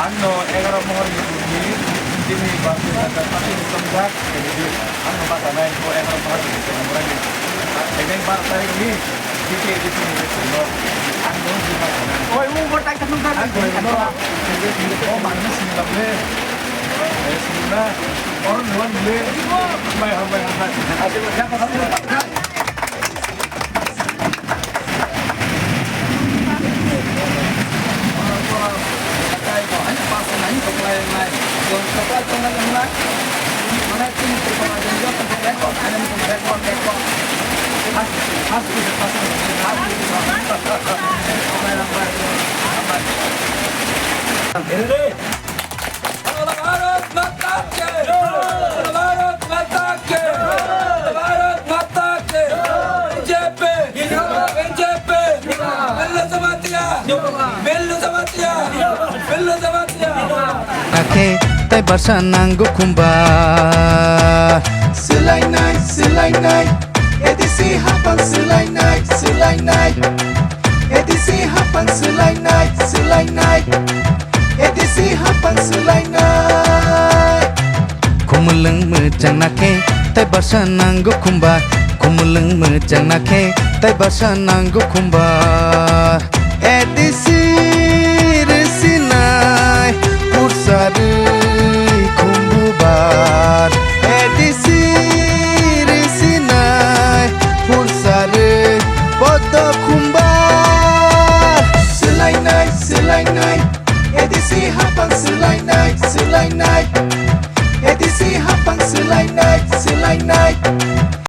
Ano, 11 mohon dipuji, ini batu akan pasti ditonggak, jadi ano pasangan ko 11 mohon dipuji, dengan partai ini, kita di sini betul, ano di mana? Oh, mau bertanya tentang Ano, oh mana sih nggak Sebenarnya orang luar beli, baik. Asyik berjalan. Bharat माता के भारत माता के भारत माता के BJP Billow jamatia Ake tay barsananggo kumba Selai night edisi hapang selai night edisi hapang selai night edisi hapang selai night Kumuleng mejang nake tay barsananggo kumba Kumuleng mejang nake tay barsananggo kumba edisi resinai pursari kumbubar edisi resinai pursari podo kumbar selai night edisi hapang selai night edisi hapang selai night